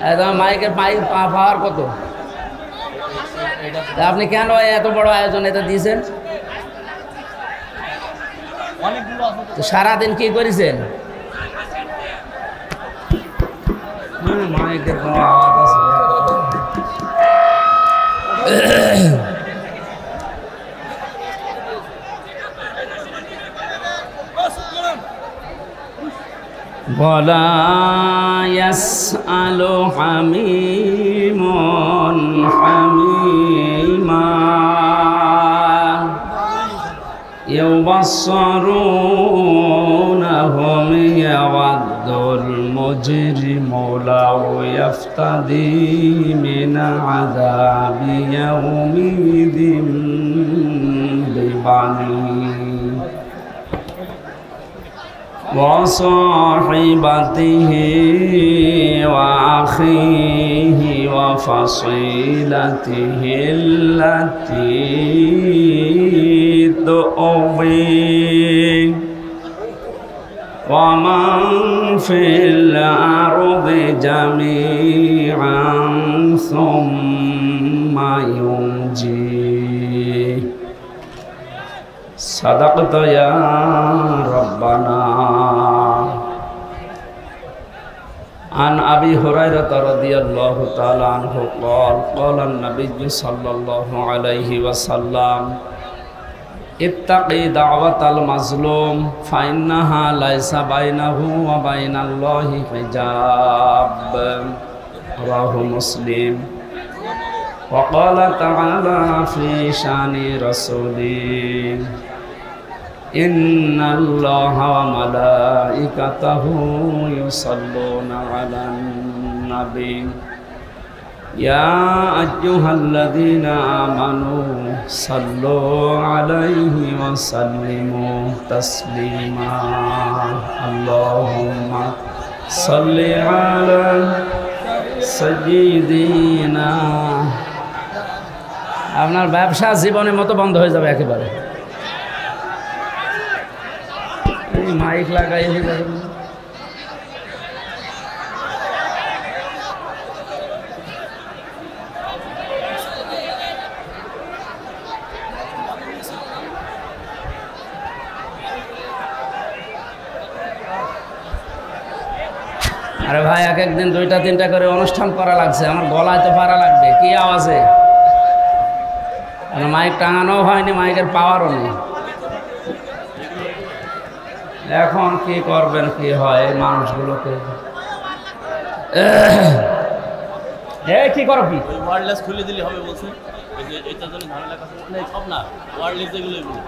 একদম মাইকের পাওয়ার কত? আপনি কেন এত বড় আয়োজন এটা দিয়েছেন? সারাদিন কি করেছেন? মাইকের কোনো আওয়াজ আছে? ولا يسأل حميم حميما يبصرونهم يود المجرم لو يفتدي من عذاب يومئذ ببنيه وصاحبته وأخيه وفصيلته التي تؤويه ومن في الأرض جميعا ثم ينجيه صدقت يا ربنا. عن أبي هريرة رضي الله تعالى عنه قال قال النبي صلى الله عليه وسلم اتقي دعوة المظلوم فإنها ليس بينه وبين الله حجاب رواه مسلم. وقال تعالى في شان رسوله إن الله وملائكته يصلون على النبي يا أيها الذين آمنوا صلوا عليه وسلموا تسليما اللهم صل على سيدنا. আপনার ব্যবসা জীবনের মতো বন্ধ হয়ে যাবে একেবারে। এই মাইক লাগাই হয়ে যাবে। আরে ভাই এক একদিন 2টা 3টা করে অনুষ্ঠান করা লাগছে, আমার গলায় তো পারা লাগবে। কি আওয়াজে মাইক টাঙানো হয়নি, মাইকের পাওয়ারও নেই। এখন কি করবেন, কি হয় মানুষগুলোকে? কি করো কি ওয়্যারলেস খুলে দিলে হবে বলছে, এটার জন্য ঝামেলা কাছে না, সব না ওয়্যারলেস যেগুলো এগুলো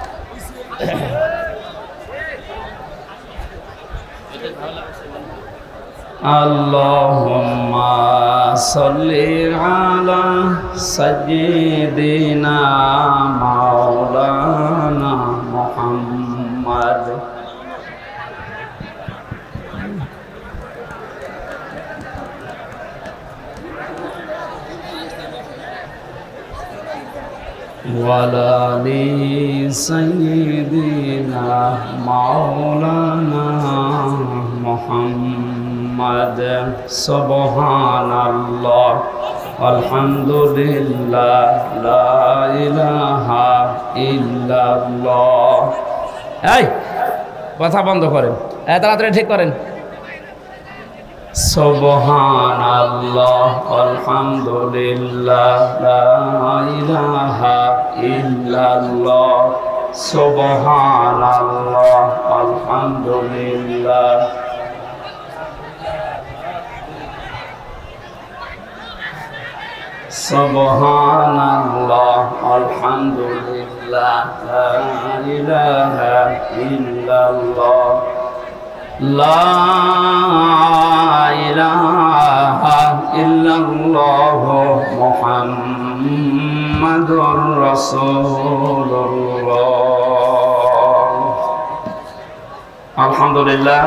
এটা ঝামেলা কাছে। আল্লাহুম্মা সাল্লি আলা সাইয়্যিদিনা মাওলানা মুহাম্মদ ওয়ালা আলি সাইয়্যিদিনা মাওলানা মুহাম্মদ সুবহানাল্লাহ আলহামদুলিল্লাহ লা ইলাহা ইল্লাল্লাহ। এই কথা বন্ধ করেন, তাড়াতাড়ি ঠিক করেন। সুবহানাল্লাহ আলহামদুলিল্লাহ লা ইলাহা ইল্লাল্লাহ সুবহানাল্লাহ আলহামদুলিল্লাহ। সুবহানাল্লাহ আলহামদুলিল্লাহ লা ইলাহা ইল্লাল্লাহ লা ইলাহা ইল্লাল্লাহ মুহাম্মাদুর রাসূলুল্লাহ। আলহামদুলিল্লাহ,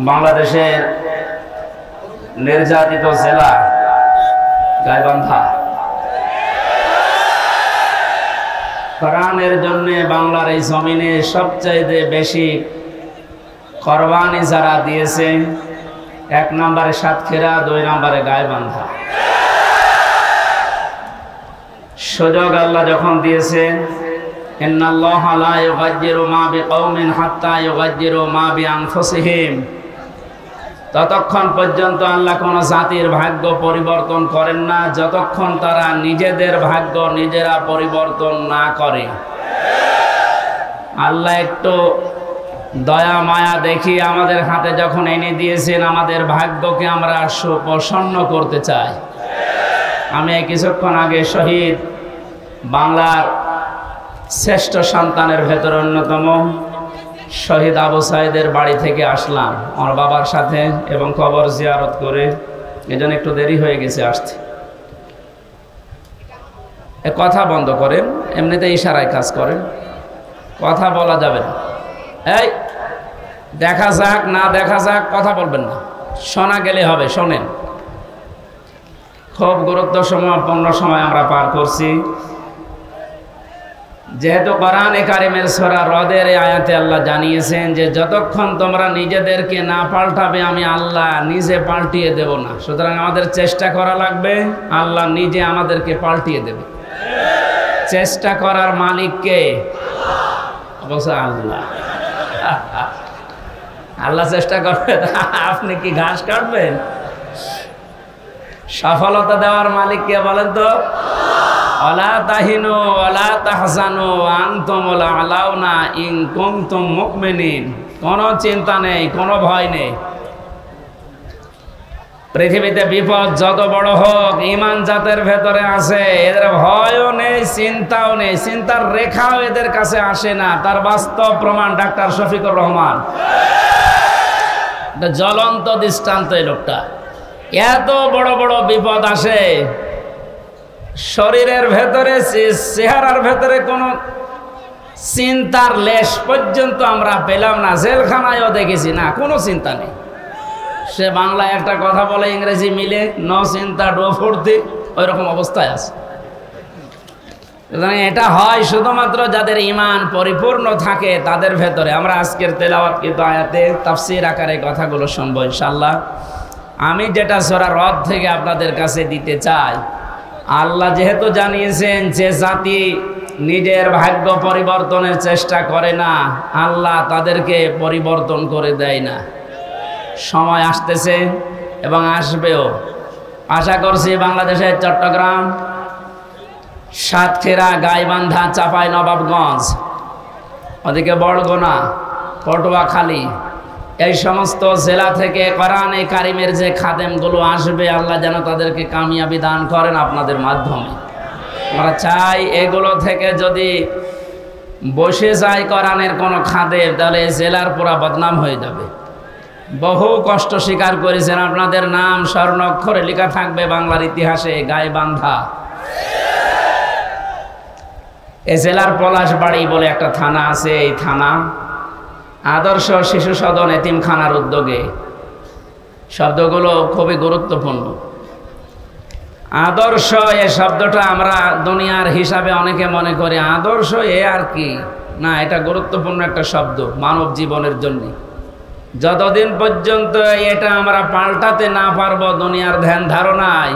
বাংলাদেশের নির্যাতিত জেলা গাইবান্ধা কোরআনের জন্য বাংলার এই জমিনে সবচাইতে বেশি কোরবানি যারা দিয়েছে এক নম্বরে সাতক্ষীরা, 2 নম্বরে গাইবান্ধা। সুযোগ আল্লাহ যখন দিয়েছেন, ইন্নাল্লাহা লা ইউগায়্যিরু মা বিকাওমিন হাত্তা ইউগায়্যিরু মা বিআনফুসিহিম, ততক্ষণ পর্যন্ত আল্লাহ কোনো জাতির ভাগ্য পরিবর্তন করেন না যতক্ষণ তারা নিজেদের ভাগ্য নিজেরা পরিবর্তন না করে। আল্লাহ একটু দয়া মায়া দেখি আমাদের হাতে যখন এনে দিয়েছেন, আমাদের ভাগ্যকে আমরা সুপ্রসন্ন করতে চাই। আমি কিছুক্ষণ আগে শহীদ বাংলার শ্রেষ্ঠ সন্তানের ভেতর অন্যতম শহীদ আবু সাইদের বাড়ি থেকে আসলাম আমার বাবার সাথে, এবং কবর জিয়ারত করে, এজন্য একটু দেরি হয়ে গেছে আসতে। কথা বন্ধ করেন, এমনিতে ইশারায় কাজ করেন, কথা বলা যাবে না। এই দেখা যাক না দেখা যাক কথা বলবেন না, শোনা গেলে হবে। শোনেন, খুব গুরুত্বপূর্ণ সময় আমরা পার করছি। যেহেতু কোরআনে কারিমের সূরা রদের আয়াতে আল্লাহ জানিয়েছেন যে যতক্ষণ তোমরা নিজেদেরকে না পাল্টাবে আমি আল্লাহ নিজে পাল্টিয়ে দেব না। সুতরাং আমাদের চেষ্টা করা লাগবে, আল্লাহ নিজে আমাদেরকে পাল্টিয়ে দেবে। চেষ্টা করার মালিক কে? বলছে আল্লাহ। আল্লাহ চেষ্টা করবেন, আপনি কি ঘাস কাটবেন? সফলতা দেওয়ার মালিক কে বলেন তো? ওয়ালা তাহিনু ওয়ালা তাহজানু ওয়া আনতুমুল আলাউনা ইন কুনতুম মুমিনিন। কোনো চিন্তা নেই, কোনো ভয় নেই। পৃথিবীতে বিপদ যত বড় হোক, ঈমান জাতের ভেতরে আছে, এদের ভয়ও নেই, চিন্তাও নেই, চিন্তার রেখাও এদের কাছে আসে না। তার বাস্তব প্রমাণ ডাক্তার শফিকুর রহমান, এটা জ্বলন্ত দৃষ্টান্ত। এই লোকটা, এত বড় বড় বিপদ আসে, শরীরের ভেতরে চেহারার ভেতরে কোনো চিন্তার লেশ পর্যন্ত আমরা পেলাম না। জেলখানায়ও দেখেছি না, কোনো চিন্তা নেই। সে বাংলায় একটা কথা বলে, ইংরেজি মিলে নো চিন্তা ডো ফুর্তি, ওই রকম অবস্থায় আছে। এটা হয় শুধুমাত্র যাদের ঈমান পরিপূর্ণ থাকে তাদের ভেতরে। আমরা আজকের তেলাওয়াতকৃত আয়াতে তাফসীর আকারে কথাগুলো শুনবো ইনশাআল্লাহ। আমি যেটা সূরা রদ থেকে আপনাদের কাছে দিতে চাই, আল্লাহ যেহেতু জানিয়েছেন যে জাতি নিজের ভাগ্য পরিবর্তনের চেষ্টা করে না, আল্লাহ তাদেরকে পরিবর্তন করে দেয় না। সময় আসতেছে এবং আসবেও। আশা করছি বাংলাদেশের চট্টগ্রাম, সাতক্ষীরা, গাইবান্ধা, চাঁপাইনবাবগঞ্জ, ওদিকে বরগুনা, পটুয়াখালী, এই সমস্ত জেলা থেকে কোরআনে কারিমের যে খাদেমগুলো আসবে, আল্লাহ যেন তাদেরকে কামিয়াবি দান করেন আপনাদের মাধ্যমে। আমরা চাই এগুলো থেকে যদি বসে যায় কোরআনের কোনো খাদেম, তাহলে জেলার পুরা বদনাম হয়ে যাবে। বহু কষ্ট স্বীকার করেছেন, আপনাদের নাম স্বর্ণাক্ষরে লেখা থাকবে বাংলার ইতিহাসে। গাইবান্ধা এ জেলার পলাশবাড়ি বলে একটা থানা আছে, এই থানা আদর্শ শিশু সদন এতিমখানার উদ্যোগে। শব্দগুলো খুবই গুরুত্বপূর্ণ। আদর্শ এ শব্দটা আমরা দুনিয়ার হিসাবে অনেকে মনে করি আদর্শ এ আর কি না, এটা গুরুত্বপূর্ণ একটা শব্দ মানব জীবনের জন্য। যতদিন পর্যন্ত এটা আমরা পাল্টাতে না পারবো দুনিয়ার ধ্যান ধারণায়,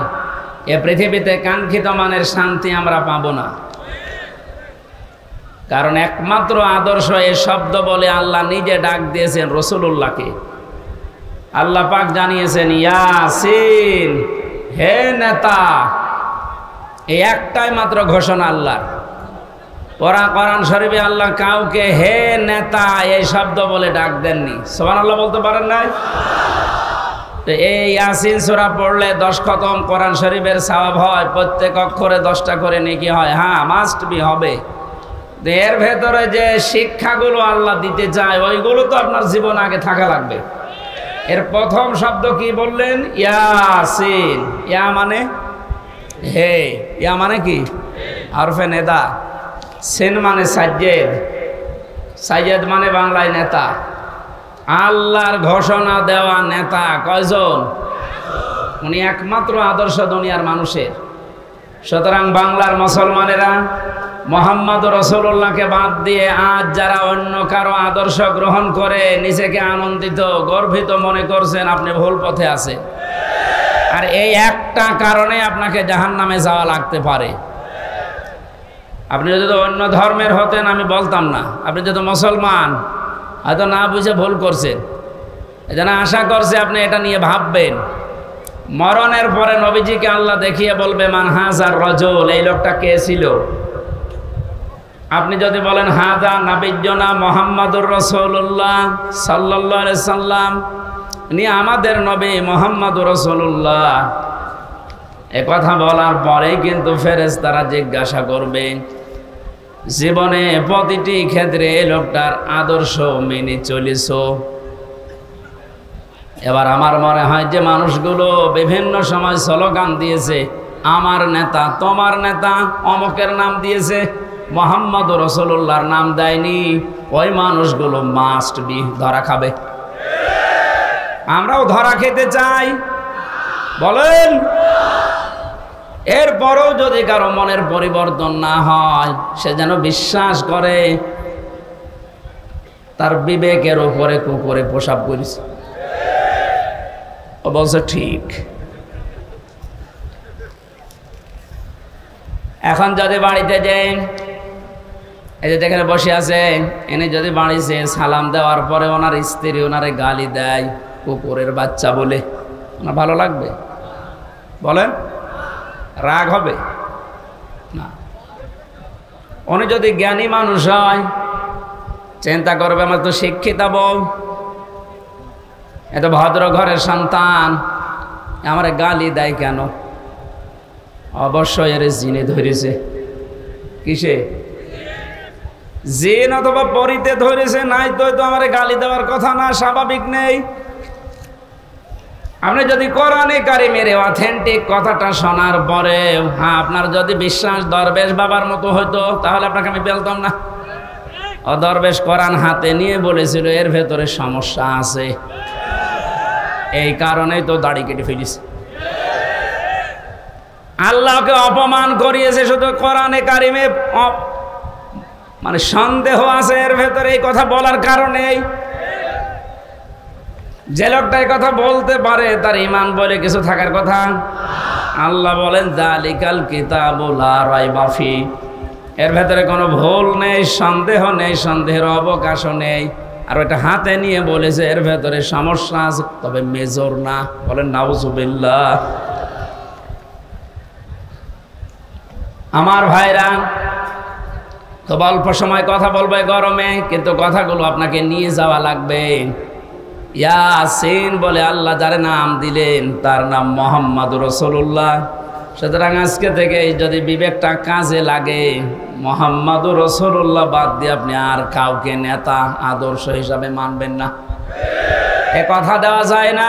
এ পৃথিবীতে কাঙ্ক্ষিত মানের শান্তি আমরা পাবো না। কারণ একমাত্র আদর্শ এ শব্দ বলে আল্লাহ নিজে ডাক দিয়েছেন রাসূলুল্লাহকে। আল্লাহ পাক জানিয়েছেন, ইয়াসিন, হে নেতা। এই একটাই মাত্র ঘোষণা আল্লাহর। কোরআন শরীফে আল্লাহ কাউকে হে নেতা এই শব্দ বলে ডাক দেননি। সুবহানাল্লাহ বলতে পারেন নাই? তো এই ইয়াসিন সূরা পড়লে 10 খতম কোরআন শরীফের সওয়াব হয়, প্রত্যেক অক্ষরে 10টা করে নেকি হয়। হ্যাঁ, মাস্ট বি হবে। এর ভেতরে যে শিক্ষাগুলো আল্লাহ দিতে চায়, ওইগুলো তো আপনার জীবন আগে থাকা লাগবে। এর প্রথম শব্দ কি বললেন? ইয়াসিন। ইয়া মানে হে, ইয়া মানে কি? হরফে নেদা। সিন মানে সাজ্জেদ, সাজ্জেদ মানে বাংলায় নেতা। আল্লাহর ঘোষণা দেওয়া নেতা কয়জন? উনি একমাত্র আদর্শ দুনিয়ার মানুষের। সুতরাং বাংলার মুসলমানেরা মোহাম্মদ রাসূলুল্লাহকে বাদ দিয়ে আজ যারা অন্য কারো আদর্শ গ্রহণ করে নিজেকে আনন্দিত গর্বিত মনে করছেন, আপনি ভুল পথে আছেন। আর এই একটা কারণে আপনাকে জাহান্নামে যাওয়া লাগতে পারে। আপনি যদি অন্য ধর্মের হতেন আমি বলতাম না, আপনি যদি মুসলমান হয়তো না বুঝে ভুল করছেন। এজন্য আশা করছে আপনি এটা নিয়ে ভাববেন। মরণের পরে নবীজিকে আল্লাহ দেখিয়ে বলবে মান হাজার রাজুল, এই লোকটা কে ছিল? আপনি যদি বলেন হাদা নাবিয়্যুনা মুহাম্মাদুর রাসূলুল্লাহ সাল্লাল্লাহু আলাইহি সাল্লাম, ইনি আমাদের নবী মুহাম্মাদুর রাসূলুল্লাহ, এ কথা বলার পরেই কিন্তু ফেরেশতারা জিজ্ঞাসা করবে জীবনে প্রতিটি ক্ষেত্রে এই লোকটার আদর্শ মেনে চলেছো? এবার আমার মনে হয় যে মানুষগুলো বিভিন্ন সময় স্লোগান দিয়েছে, আমার নেতা, তোমার নেতা, অমুকের নাম দিয়েছে, মুহাম্মদুর রাসূলুল্লাহর নাম দেয়নি, ওই মানুষগুলো মাস্ট বি ধরা খাবে। আমরাও ধরা খেতে চাই, বলেন? এরপরও যদি কারো মনের পরিবর্তন না হয়, সে যেন বিশ্বাস করে তার বিবেকের উপরে কুকুরে প্রসাব করেছে। ও বলছে ঠিক। এখন যদি বাড়িতে যাই, এই যে যেখানে বসে আছে এনে যদি বাড়িতে সালাম দেওয়ার পরে ওনার স্ত্রী ওনারে গালি দেয় কুকুরের বাচ্চা বলে, ওনার ভালো লাগবে? বলেন, রাগ হবে না? উনি যদি জ্ঞানী মানুষ হয় চিন্তা করবে আমার তো শিক্ষিতা বউ, এত ভদ্র ঘরের সন্তান, আমার গালি দেয় কেন? অবশ্যই এর জিনে ধরেছে। কিসে? জিন অথবা পরিতে ধরেছে, নাই তো আমার গালি দেওয়ার কথা না, স্বাভাবিক নেই। আপনি যদি কোরআনে কারিমের অথেন্টিক কথাটা শোনার পরে হ্যাঁ আপনার যদি বিশ্বাস দরবেশ বাবার মতো হইতো, তাহলে আপনাকে আমি বলতাম না। ও দরবেশ কোরআন হাতে নিয়ে বলেছিল এর ভেতরে সমস্যা আছে, এই কারণেই তো দাড়ি কেটে ফেলিস। আল্লাহকে অপমান করিয়েছে শুধু কোরআনে কারিমে মানে সন্দেহ আছে এর ভেতরে, এই কথা বলার কারণেই। যে লোকটা এই কথা বলতে পারে তার ঈমান বলে কিছু থাকার কথা। আল্লাহ বলেন যালিকাল কিতাবু লা রাইবা ফি, এর ভেতরে কোনো ভুল নেই, সন্দেহ নেই, সন্দেহের অবকাশও নেই। আর ওটা হাতে নিয়ে বলেছে এর ভেতরে সমস্যা আছে, তবে মেজর না। বলেন নাউজুবিল্লাহ। আমার ভাইরা, খুব অল্প সময় কথা বলবে গরমে, কিন্তু কথাগুলো আপনাকে নিয়ে যাওয়া লাগবে। ইয়াসিন বলে আল্লাহ যার নাম দিলেন তার নাম মুহাম্মদুর রাসূলুল্লাহ। সুতরাং আজকে থেকে যদি বিবেকটা কাজে লাগে, মুহাম্মদুর রাসূলুল্লাহ বাদ দিয়ে আপনি আর কাউকে নেতা আদর্শ হিসাবে মানবেন না। এ কথা দেওয়া যায় না?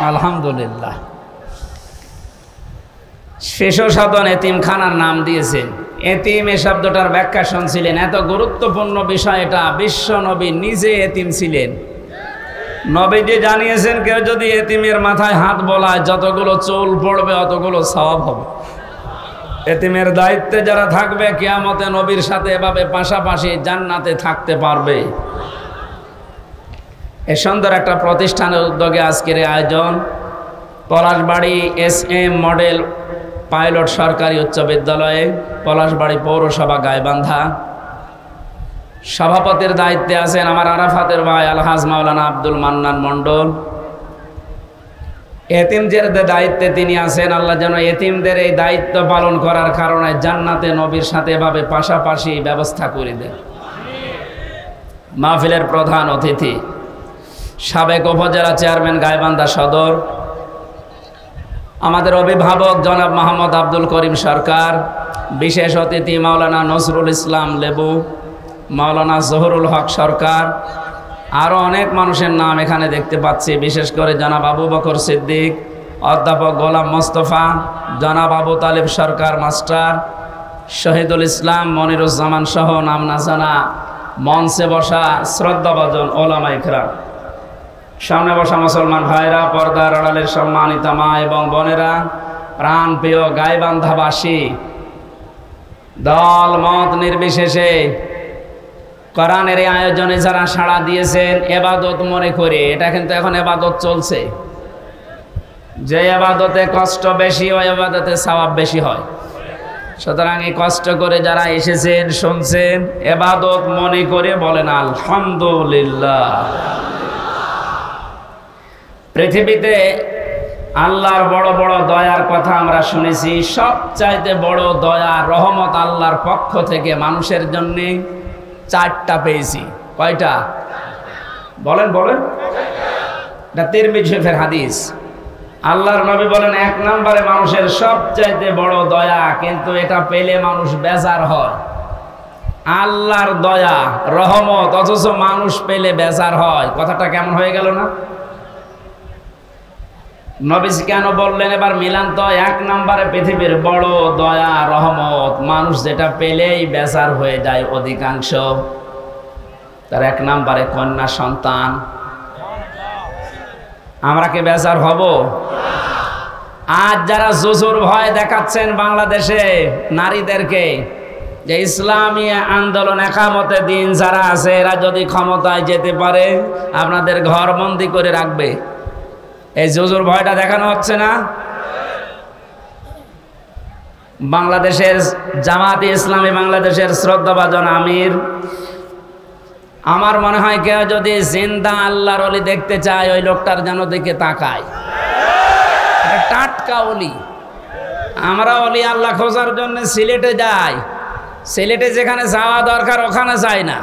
আলহামদুলিল্লাহ। শিশু সদন এতিমখানার নাম দিয়েছেন। এতিম এ শব্দটার ব্যাখ্যা শুনছিলেন? এত গুরুত্বপূর্ণ বিষয় এটা। বিশ্ব নবী নিজে এতিম ছিলেন। নবীজি জানিয়েছেন কেউ যদি এতিমের মাথায় হাত বোলায় যতগুলো চুল পড়বে অতগুলো সওয়াব হবে। এতিমের দায়িত্বে যারা থাকবে কিয়ামতে নবীর সাথে এভাবে পাশাপাশি জান্নাতে থাকতে পারবে। এ সুন্দর একটা প্রতিষ্ঠানের উদ্যোগে আজকের আয়োজন। পলাশবাড়ি SM মডেল পাইলট সরকারি উচ্চ বিদ্যালয়ে, পলাশবাড়ি পৌরসভা গাইবান্ধা। সভাপতির দায়িত্বে আছেন আমার আরাফাতের ভাই আলহাজ মাওলানা আব্দুল মান্নান মণ্ডল। এতিমদের দায়িত্বে তিনি আছেন। আল্লাহ যেন এতিমদের এই দায়িত্ব পালন করার কারণে জান্নাতে নবীর সাথে এভাবে পাশাপাশি ব্যবস্থা করে দেন। মাহফিলের প্রধান অতিথি সাবেক উপজেলা চেয়ারম্যান গাইবান্ধা সদর, আমাদের অভিভাবক জনাব মোহাম্মদ আব্দুল করিম সরকার, বিশেষ অতিথি মাওলানা নজরুল ইসলাম লেবু, মাওলানা জহুরুল হক সরকার, আরও অনেক মানুষের নাম এখানে দেখতে পাচ্ছি। বিশেষ করে জনাব আবু বকর সিদ্দিক, অধ্যাপক গোলাম মোস্তফা, জনাব আবু তালেব সরকার মাস্টার, শহীদুল ইসলাম মনিরুজ্জামান সহ নাম না জানা মঞ্চে বসা শ্রদ্ধাভাজন ওলামা ইকরাম, সামনে বসা মুসলমান ভাইরা, পর্দার আড়ালের সম্মানিত মা এবং বোনেরা, প্রাণ প্রিয় গাইবান্ধাবাসী, দল মত নির্বিশেষে কোরআনের এই আয়োজনে যারা সাড়া দিয়েছেন ইবাদত মনে করে, এটা কিন্তু এখন ইবাদত চলছে। যে ইবাদতে কষ্ট বেশি ওই ইবাদতে সওয়াব বেশি হয়। সুতরাং এই কষ্ট করে যারা এসেছেন শুনছেন ইবাদত মনে করে বলেন আলহামদুলিল্লাহ। পৃথিবীতে আল্লাহর বড় বড় দয়ার কথা আমরা শুনেছি। সবচাইতে বড় দয়া রহমত আল্লাহর পক্ষ থেকে মানুষের জন্য 4টা পেয়েছি। কয়টা বলেন বলেন? এটা তিরমিজি শরীফের হাদিস। আল্লাহর নবী বলেন 1 নম্বরে মানুষের সবচাইতে বড় দয়া, কিন্তু এটা পেলে মানুষ বেজার হয়। আল্লাহর দয়া রহমত, অথচ মানুষ পেলে বেজার হয়। কথাটা কেমন হয়ে গেল না? নবীজি কেন বললেন এবার মিলান তো? 1 নম্বরে পৃথিবীর বড় দয়া রহমত, মানুষ যেটা পেলেই বেজার হয়ে যায় অধিকাংশ। তার 1 নম্বরে কন্যা সন্তান। আমরা কি বেজার হব? আজ যারা জুজুর ভয় দেখাচ্ছেন বাংলাদেশে নারীদেরকে, যে ইসলামী আন্দোলন একামতে দিন যারা আছে, এরা যদি ক্ষমতায় যেতে পারে আপনাদের ঘর বন্দি করে রাখবে, এই জুজুর ভয়টা দেখানো হচ্ছে না? বাংলাদেশের জামাতে ইসলামী বাংলাদেশের শ্রদ্ধাভাজন আমির, আমার মনে হয় কেউ যদি জিন্দা আল্লাহর ওলি দেখতে চায় ওই লোকটার যেন দিকে তাকায়। টাটকা ওলি। আমরা ওলি আল্লাহ খোঁজার জন্য সিলেটে যাই, সিলেটে যেখানে যাওয়া দরকার ওখানে যাই না।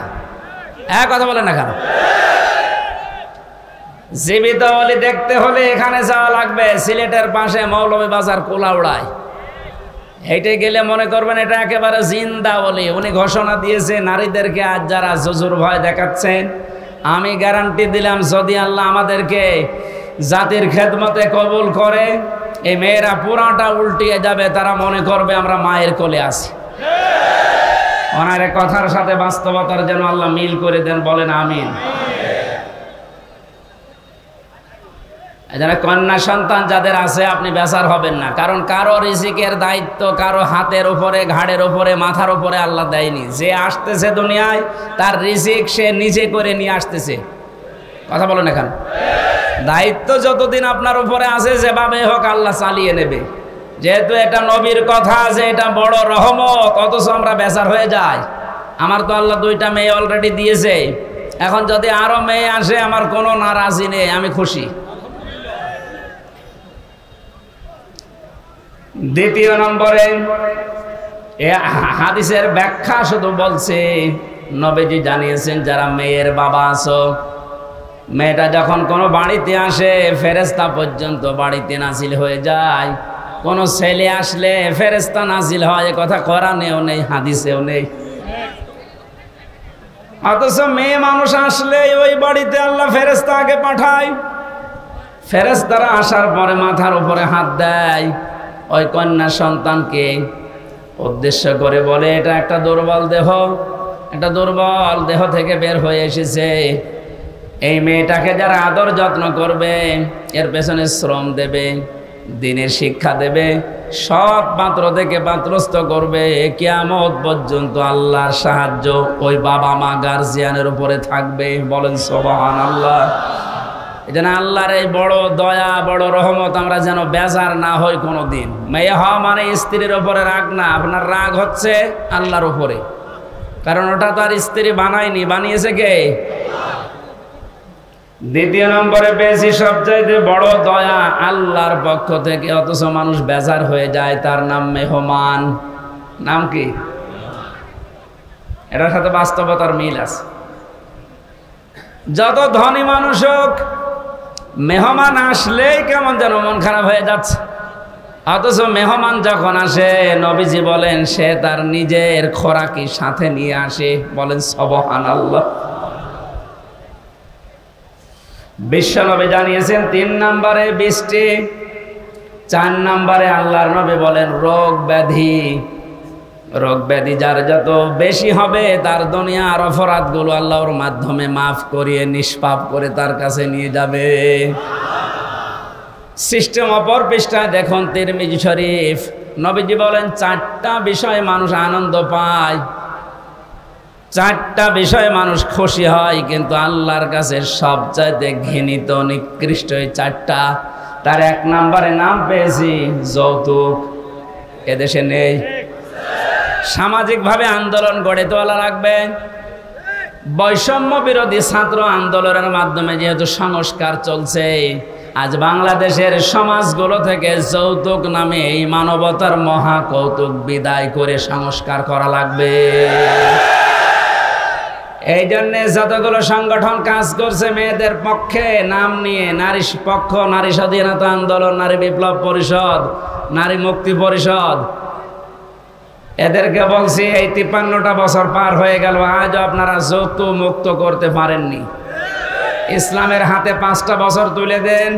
কথা বলেন না কেন? জীবিত ওলি দেখতে হলে এখানে যাওয়া লাগবে, সিলেটের পাশে মৌলভীবাজার কোলাউড়ায়। হেঁটে গেলে মনে করবেন এটা একেবারে জিন্দা ওলি। উনি ঘোষণা দিয়েছে নারীদেরকে আজ যারা জুজুর ভয় দেখাচ্ছেন, আমি গ্যারান্টি দিলাম যদি আল্লাহ আমাদেরকে জাতির খেদমতে কবুল করে, এই মেয়েরা পুরাটা উল্টিয়ে যাবে। তারা মনে করবে আমরা মায়ের কোলে আছি। ওনার কথার সাথে বাস্তবতার যেন আল্লাহ মিল করে দেন, বলেন আমিন। যারা কন্যা সন্তান যাদের আছে আপনি বেজার হবেন না, কারণ কারো রিজিকের দায়িত্ব কারো হাতের উপরে, ঘাড়ের উপরে, মাথার উপরে আল্লাহ দেয়নি। যে আসতেছে দুনিয়ায় তার রিজিক সে নিজে করে নিয়ে আসতেছে। কথা বলেন এখানে? দায়িত্ব যতদিন আপনার উপরে আছে যেভাবে হোক আল্লাহ চালিয়ে নেবে। যেহেতু এটা নবীর কথা যে এটা বড় রহমত, অথচ আমরা বেজার হয়ে যাই। আমার তো আল্লাহ 2টা মেয়ে অলরেডি দিয়েছে, এখন যদি আরো মেয়ে আসে আমার কোনো নারাজি নেই, আমি খুশি। দ্বিতীয় নম্বরে হাদিসের ব্যাখ্যা শুধু বলছে, নবীজি জানিয়েছেন যারা মেয়ের বাবা আছো, মেয়েটা যখন কোনো বাড়িতে আসে ফেরেশতা পর্যন্ত বাড়িতে নাজিল হয়ে যায়। কোন ছেলে আসলে ফেরেশতা নাজিল হয়, কথা কোরআনেও নেই হাদিসেও নেই। অথচ মেয়ে মানুষ আসলে ওই বাড়িতে আল্লাহ ফেরেশতা আগে পাঠায়। ফেরেশতারা আসার পরে মাথার উপরে হাত দেয়, ওই কন্যা সন্তানকে উদ্দেশ্য করে বলে এটা একটা দুর্বল দেহ, একটা দুর্বল দেহ থেকে বের হয়ে এসেছে। এই মেয়েটাকে যারা আদর যত্ন করবে, এর পেছনে শ্রম দেবে, দিনের শিক্ষা দেবে, সব পাত্র থেকে পাত্রস্থ করবে, কিয়ামত পর্যন্ত আল্লাহর সাহায্য ওই বাবা মা গার্জিয়ানের উপরে থাকবে। বলেন সুবহানাল্লাহ। এজন্য আল্লাহর এই বড় দয়া বড় রহমত আমরা যেন বেজার না হই কোনোদিন। মেয়ে হওয়া মানে স্ত্রীর উপরে রাগ না, আপনার রাগ হচ্ছে আল্লাহর উপরে, কারণ ওটা তো আর স্ত্রী বানায়নি, বানিয়েছে কে? দ্বিতীয় নম্বরে পেয়েছি সবচাইতে বড় দয়া আল্লাহর পক্ষ থেকে, অথচ মানুষ বেজার হয়ে যায়, তার নাম মেহমান। নাম কি? এটার সাথে বাস্তবতার মিল আছে। যত ধনী মানুষ হোক, মেহমান আসলেই কেমন যেন মন খারাপ হয়ে যাচ্ছে। অথচ মেহমান যখন আসে নবীজি বলেন সে তার নিজের খোরাকি সাথে নিয়ে আসে। বলেন সুবহানাল্লাহ। বিশ্বনবী জানিয়েছেন 3 নম্বরে বৃষ্টি, 4 নম্বরে আল্লাহর নবী বলেন রোগ ব্যাধি। রোগ ব্যাধি যার যত বেশি হবে তার দুনিয়ার অপরাধগুলো আল্লাহর মাধ্যমে মাফ করিয়ে নিষ্পাপ করে তার কাছে নিয়ে যাবে। সিস্টেম অপর পৃষ্ঠায় দেখুন তিরমিজি শরীফ নবীজি বলেন 4টা বিষয়ে মানুষ আনন্দ পায়, 4টা বিষয়ে মানুষ খুশি হয়, কিন্তু আল্লাহর কাছে সবচাইতে ঘৃণিত নিকৃষ্ট এই 4টা। তার 1 নম্বরে নাম পেয়েছি যৌতুক। এদেশে নেই। সামাজিকভাবে আন্দোলন গড়ে তোলা লাগবে। বৈষম্য বিরোধী ছাত্র আন্দোলনের মাধ্যমে যেহেতু সংস্কার চলছে, আজ বাংলাদেশের সমাজগুলো থেকে যৌতুক নামে এই মানবতার মহা কৌতুক বিদায় করে সংস্কার করা লাগবে। এই জন্যে যতগুলো সংগঠন কাজ করছে মেয়েদের পক্ষে নাম নিয়ে, নারী পক্ষ, নারী স্বাধীনতা আন্দোলন, নারী বিপ্লব পরিষদ, নারী মুক্তি পরিষদ, এদেরকে বলছি এই 53টা বছর পার হয়ে গেল, আজও আপনারা যৌতুক মুক্ত করতে পারেননি। ইসলামের হাতে 5টা বছর তুলে দেন,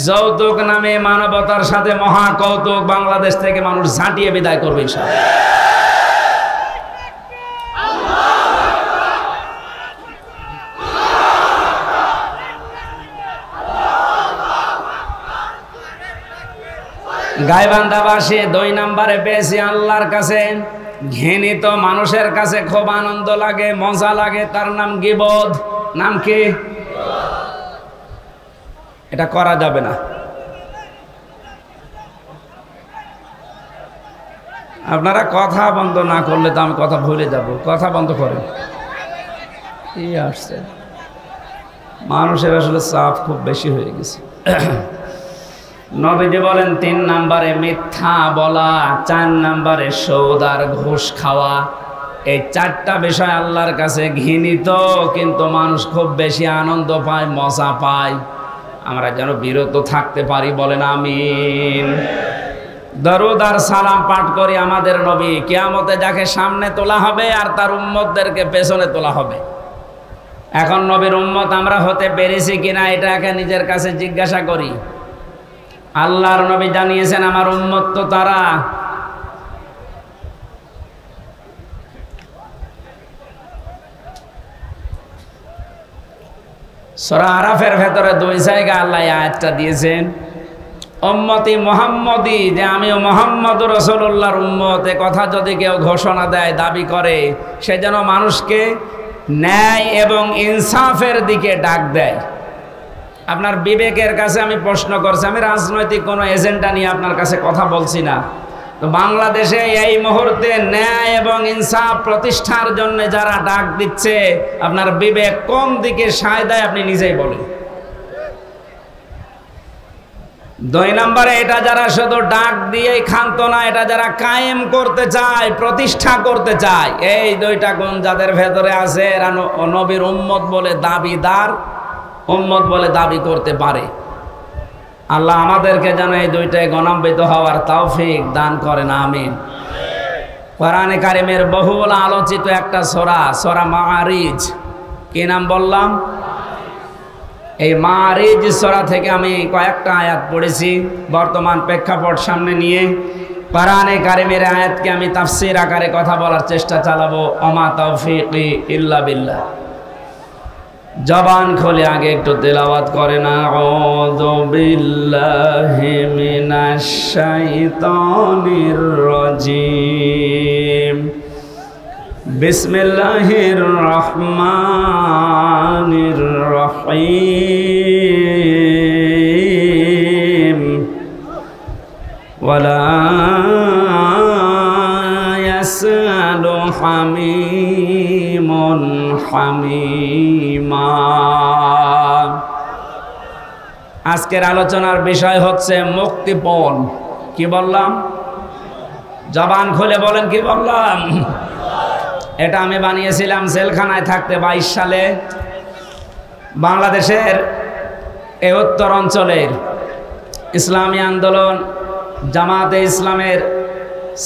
যৌতুক নামে মানবতার সাথে মহা কৌতুক বাংলাদেশ থেকে মানুষ ঝাঁটিয়ে বিদায় করবে ইনশাআল্লাহ। গাইবান্ধাবাসী 2 নম্বরে পেয়েছি আল্লাহর কাছে ঘৃণিত, মানুষের কাছে খুব আনন্দ লাগে, মজা লাগে, তার নাম গীবত। নাম কি? এটা করা যাবে না। আপনারা কথা বন্ধ না করলে তো আমি কথা ভুলে যাব। কথা বন্ধ করেন। কি আসছে, মানুষের আসলে চাপ খুব বেশি হয়ে গেছে। নবীজি বলেন 3 নম্বরে মিথ্যা বলা, 4 নম্বরে সুদ আর ঘুষ খাওয়া। এই 4টা বিষয় আল্লাহর কাছে ঘৃণিত, কিন্তু মানুষ খুব বেশি আনন্দ পায়, মজা পায়। আমরা যেন বিরত থাকতে পারি, বলেন আমিন। দরুদ আর সালাম পাঠ করি আমাদের নবী। কিয়ামতে যাকে সামনে তোলা হবে আর তার উম্মতদেরকে পেছনে তোলা হবে। এখন নবীর উম্মত আমরা হতে পেরেছি কিনা এটাকে নিজের কাছে জিজ্ঞাসা করি। আল্লাহর নবী জানিয়েছেন আমার উম্মত তো তারা। সূরা আরাফের ভেতরে 2 জায়গায় আল্লাহ আয়াতটা দিয়েছেন, উম্মতি মুহাম্মদি, যে আমিও মুহাম্মদুর রাসূলুল্লাহর উম্মত। এ কথা যদি কেউ ঘোষণা দেয়, দাবি করে, সে যেন মানুষকে ন্যায় এবং ইনসাফের দিকে ডাক দেয়। আপনার বিবেকের কাছে আমি প্রশ্ন করছি, আমি রাজনৈতিক কোনো এজেন্ডা নিয়ে আপনার কাছে কথা বলছি না। তো বাংলাদেশে এই মুহূর্তে ন্যায় এবং ইনসাফ প্রতিষ্ঠার জন্য যারা ডাক দিচ্ছে, আপনার বিবেক কোন দিকে সায় দেয় আপনি নিজেই বলেন। 2 নম্বরে এটা যারা শুধু ডাক দিয়েই ক্ষান্ত না, এটা যারা কায়েম করতে চায়, প্রতিষ্ঠা করতে চায়, এই 2টা গুণ যাদের ভেতরে আছে এরা নবীর উম্মত বলে দাবিদার, উম্মত বলে দাবি করতে পারে। আল্লাহ আমাদেরকে যেন এই 2টায় গণান্বিত হওয়ার তৌফিক দান করেন, আমিন। কোরআনে কারিমের বহুল আলোচিত একটা সূরা, সূরা মাআরিজ। কি নাম বললাম? এই মাআরিজ সূরা থেকে আমি কয়েকটা আয়াত পড়েছি বর্তমান প্রেক্ষাপট সামনে নিয়ে। কোরআনে কারিমের আয়াতকে আমি তাফসীর আকারে কথা বলার চেষ্টা চালাবো। ওমা তাওফীকি ইল্লা বিল্লাহ। জবান খুলে আগে একটু তেলাওয়াত করেন, আউযু বিল্লাহি মিনাশ শাইতানির রাজীম, বিসমিল্লাহির রহমানির রহিম, ওয়ালা ইয়াসআলু হামিমুন হামিমা। আজকের আলোচনার বিষয় হচ্ছে মুক্তিপণ। কি বললাম? জবান খুলে বলেন, কি বললাম? এটা আমি বানিয়েছিলাম জেলখানায় থাকতে 22 সালে। বাংলাদেশের এই উত্তর অঞ্চলের ইসলামী আন্দোলন জামাতে ইসলামের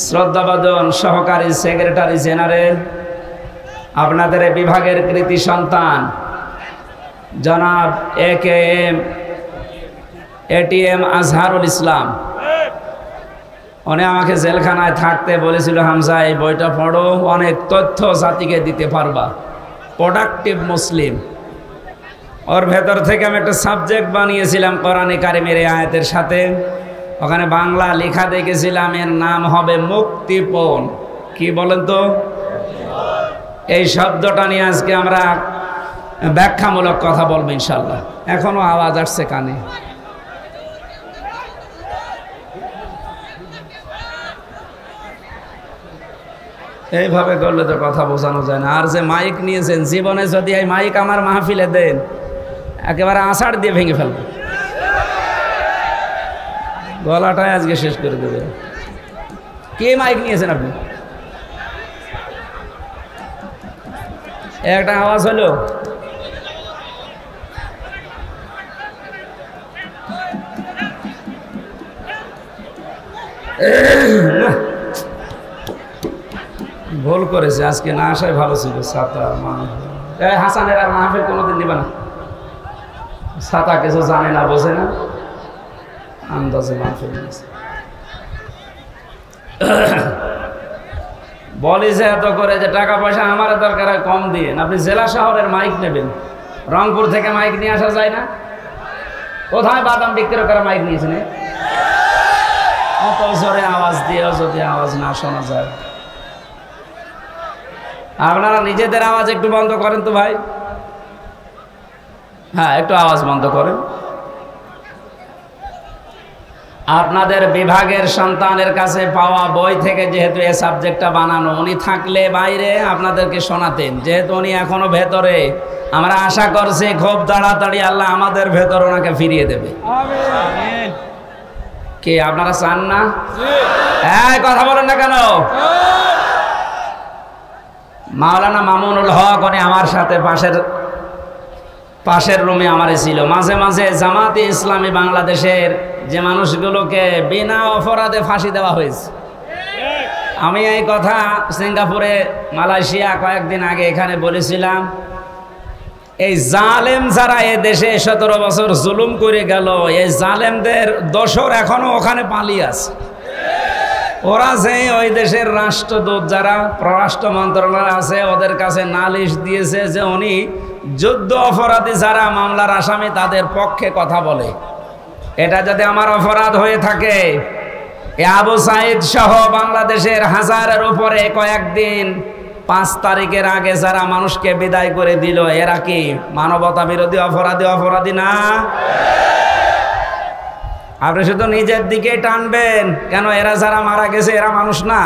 শ্রদ্ধাভাজন সহকারী সেক্রেটারি জেনারেল, আপনাদের বিভাগের কৃতি সন্তান জনাব AKM আজহারুল ইসলাম, উনি আমাকে জেলখানায় থাকতে বলেছিল, হামজা এই বইটা পড়ো, অনেক তথ্য জাতিকে দিতে পারবা, প্রোডাক্টিভ মুসলিম। ওর ভেতর থেকে আমি একটা সাবজেক্ট বানিয়েছিলাম কোরআনে কারিমের আয়াতের সাথে, ওখানে বাংলা লেখা দেখেছিলাম, এর নাম হবে মুক্তিপণ। কি বলেন তো? এই শব্দটা নিয়ে আজকে আমরা ব্যাখ্যামূলক কথা বলবো ইনশাল্লাহ। এখনো আওয়াজ আসছে কানে? এইভাবে করলে তো কথা বোঝানো যায় না। আর যে মাইক নিয়েছেন, জীবনে যদি এই মাইক আমার মাহফিলে দেন, একেবারে আষাঢ় দিয়ে ভেঙে ফেলবে, গলাটাই আজকে শেষ করে দেবে। কে মাইক নিয়েছেন আপনি? একটা আওয়াজ হলো। ভুল করেছে, আজকে না আসাই ভালো ছিল। ছাতা হাসানের আর মাহফিল কোনোদিন নিবে না। ছাতা কিছু জানে না, বোঝে না, আন্দাজে মাহফিল নিয়েছে। বলি যে এত করে যে টাকা পয়সা আমার দরকার হয় কম দিয়ে, আপনি জেলা শহরের মাইক নেবেন, রংপুর থেকে মাইক নিয়ে আসা যায় না? কোথায় বাদাম বিক্রি করে মাইক নিয়েছেন? অত জোরে আওয়াজ দিয়েও যদি আওয়াজ না শোনা যায়। আপনারা নিজেদের আওয়াজ একটু বন্ধ করেন তো ভাই। হ্যাঁ, একটু আওয়াজ বন্ধ করেন। আপনাদের বিভাগের সন্তানের কাছে পাওয়া বই থেকে যেহেতু এই সাবজেক্টটা বানানো, উনি থাকলে বাইরে আপনাদেরকে শোনাতেন। যেহেতু উনি এখনো ভেতরে, আমরা আশা করছি খুব তাড়াতাড়ি আল্লাহ আমাদের ভেতর ওনাকে ফিরিয়ে দেবে। আমিন। কি আপনারা চান না? হ্যাঁ, কথা বলেন না কেন? মাওলানা মামুনুল হক উনি আমার সাথে পাশের রুমে আমারে ছিল। মাঝে মাঝে জামাতে ইসলামী বাংলাদেশের যে মানুষগুলোকে বিনা অপরাধে ফাঁসি দেওয়া হয়েছে, আমি এই কথা সিঙ্গাপুরে, মালয়েশিয়া কয়েকদিন আগে এখানে বলেছিলাম। এই জালেম যারা এ দেশে 17 বছর জুলুম করে গেল, এই জালেমদের দোসর এখনো ওখানে পালিয়ে আছে। ওরা যে ওই দেশের রাষ্ট্রদূত যারা পররাষ্ট্র মন্ত্রণালয় আছে, ওদের কাছে নালিশ দিয়েছে যে উনি যুদ্ধ অপরাধী যারা মামলার আসামি তাদের পক্ষে কথা বলে। এটা যদি আমার অপরাধ হয়ে থাকে, আবু সাইদ সহ বাংলাদেশের হাজারের উপরে কয়েকদিন 5 তারিখের আগে যারা মানুষকে বিদায় করে দিল, এরা কি মানবতা বিরোধী অপরাধী না? আপনি শুধু নিজের দিকে টানবেন কেন? এরা যারা মারা গেছে এরা মানুষ না?